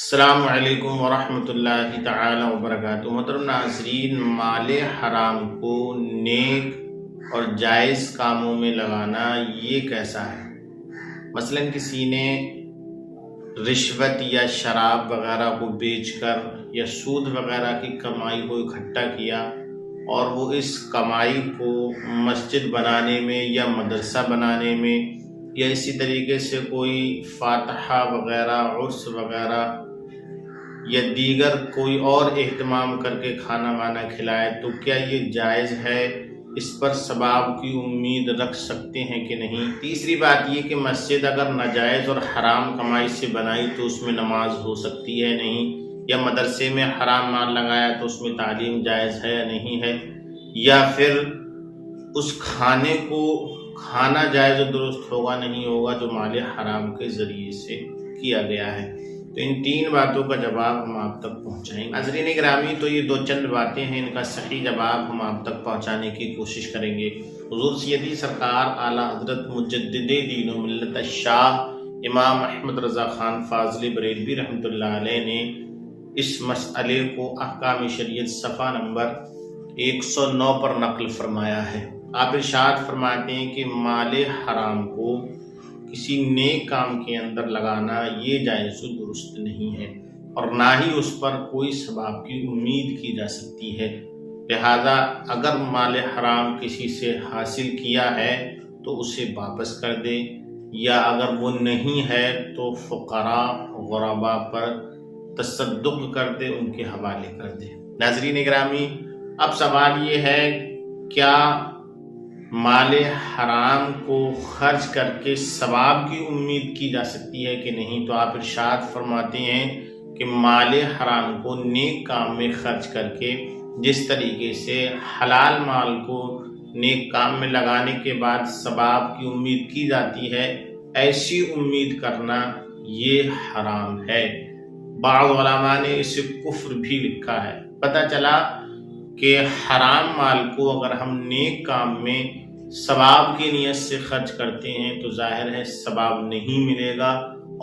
السلام علیکم ورحمۃ اللہ تعالی وبرکاتہ۔ محترم ناظرین، مال حرام کو نیک اور جائز کاموں میں لگانا یہ کیسا ہے؟ مثلا کسی نے رشوت یا شراب وغیرہ کو بیچ کر یا سود وغیرہ کی کمائی کو اکٹھا کیا اور وہ اس کمائی کو مسجد بنانے میں یا مدرسہ بنانے میں یا اسی طریقے سے کوئی فاتحہ وغیرہ عرس وغیرہ یا دیگر کوئی اور اہتمام کر کے کھانا وانا کھلائے، تو کیا یہ جائز ہے؟ اس پر ثواب کی امید رکھ سکتے ہیں کہ نہیں؟ تیسری بات یہ کہ مسجد اگر ناجائز اور حرام کمائی سے بنائی تو اس میں نماز ہو سکتی ہے نہیں؟ یا مدرسے میں حرام مال لگایا تو اس میں تعلیم جائز ہے یا نہیں ہے؟ یا پھر اس کھانے کو کھانا جائز و درست ہوگا نہیں ہوگا جو مال حرام کے ذریعے سے کیا گیا ہے؟ تو ان تین باتوں کا جواب ہم آپ تک پہنچائیں گے۔ ناظرین گرامی، تو یہ دو چند باتیں ہیں، ان کا صحیح جواب ہم آپ تک پہنچانے کی کوشش کریں گے۔ حضور سیدی سرکار اعلیٰ حضرت مجدد دین و ملت شاہ امام احمد رضا خان فاضلی بریلوی رحمۃ اللہ علیہ نے اس مسئلے کو احکام شریعت صفحہ نمبر 109 پر نقل فرمایا ہے۔ آپ ارشاد فرماتے ہیں کہ مال حرام کو کسی نیک کام کے اندر لگانا یہ جائز و درست نہیں ہے، اور نہ ہی اس پر کوئی ثواب کی امید کی جا سکتی ہے۔ لہذا اگر مال حرام کسی سے حاصل کیا ہے تو اسے واپس کر دے، یا اگر وہ نہیں ہے تو فقراء غرباء پر تصدق کر دے، ان کے حوالے کر دے۔ ناظرین گرامی، اب سوال یہ ہے، کیا مال حرام کو خرچ کر کے ثواب کی امید کی جا سکتی ہے کہ نہیں؟ تو آپ ارشاد فرماتے ہیں کہ مال حرام کو نیک کام میں خرچ کر کے، جس طریقے سے حلال مال کو نیک کام میں لگانے کے بعد ثواب کی امید کی جاتی ہے، ایسی امید کرنا یہ حرام ہے۔ بعض علماء نے اسے کفر بھی لکھا ہے۔ پتہ چلا کہ حرام مال کو اگر ہم نیک کام میں ثواب کی نیت سے خرچ کرتے ہیں تو ظاہر ہے ثواب نہیں ملے گا،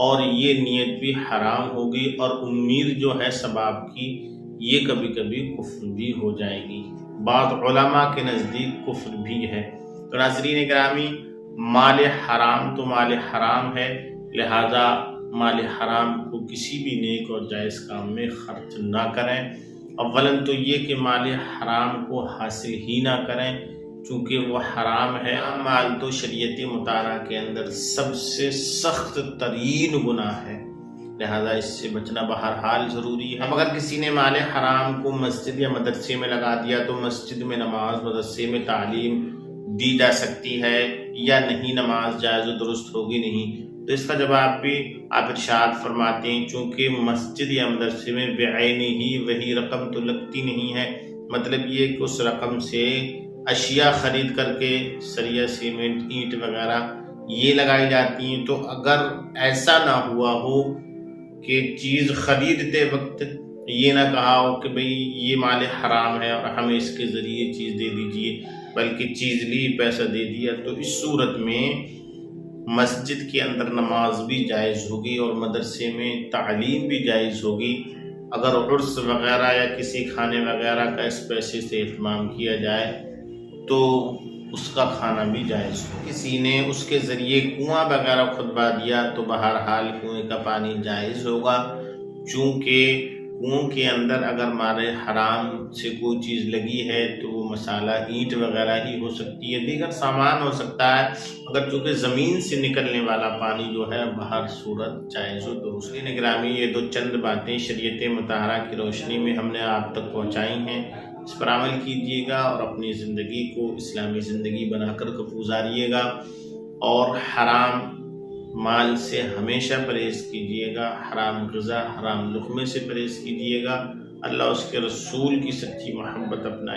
اور یہ نیت بھی حرام ہوگی، اور امید جو ہے ثواب کی یہ کبھی کبھی کفر بھی ہو جائے گی۔ بعض علماء کے نزدیک کفر بھی ہے۔ تو ناظرین گرامی، مال حرام تو مال حرام ہے، لہذا مال حرام کو کسی بھی نیک اور جائز کام میں خرچ نہ کریں۔ اولاً تو یہ کہ مال حرام کو حاصل ہی نہ کریں، چونکہ وہ حرام ہے۔ مال تو شریعت مطالعہ کے اندر سب سے سخت ترین گناہ ہے، لہذا اس سے بچنا بہرحال ضروری ہے۔ اب اگر کسی نے مال حرام کو مسجد یا مدرسے میں لگا دیا تو مسجد میں نماز، مدرسے میں تعلیم دی جا سکتی ہے یا نہیں؟ نماز جائز و درست ہوگی نہیں؟ تو اس کا جواب بھی آپ ارشاد فرماتے ہیں، چونکہ مسجد یا مدرسے میں بعینی ہی وہی رقم تو لگتی نہیں ہے، مطلب یہ کہ اس رقم سے اشیاء خرید کر کے سریہ، سیمنٹ، اینٹ وغیرہ یہ لگائی جاتی ہیں۔ تو اگر ایسا نہ ہوا ہو کہ چیز خریدتے وقت یہ نہ کہا ہو کہ بھئی یہ مال حرام ہے اور ہمیں اس کے ذریعے چیز دے دیجئے، بلکہ چیز لی، پیسہ دے دیا، تو اس صورت میں مسجد کے اندر نماز بھی جائز ہوگی اور مدرسے میں تعلیم بھی جائز ہوگی۔ اگر عرس وغیرہ یا کسی کھانے وغیرہ کا اس پیسے سے اہتمام کیا جائے تو اس کا کھانا بھی جائز ہو۔ کسی نے اس کے ذریعے کنواں وغیرہ کھدوا دیا تو بہرحال کنویں کا پانی جائز ہوگا، چونکہ کنویں کے اندر اگر مال حرام سے کوئی چیز لگی ہے تو وہ مسالہ اینٹ وغیرہ ہی ہو سکتی ہے، دیگر سامان ہو سکتا ہے، اگر چونکہ زمین سے نکلنے والا پانی جو ہے بہر صورت جائز و درست۔ گرامی، یہ دو چند باتیں شریعت مطہرہ کی روشنی میں ہم نے آپ تک پہنچائی ہیں، اس پر عمل کیجیے گا اور اپنی زندگی کو اسلامی زندگی بنا کر گزاریے گا، اور حرام مال سے ہمیشہ پرہیز کیجیے گا، حرام غذا، حرام لقمے سے پرہیز کیجیے گا، اللہ اس کے رسول کی سچی محبت اپنائیے۔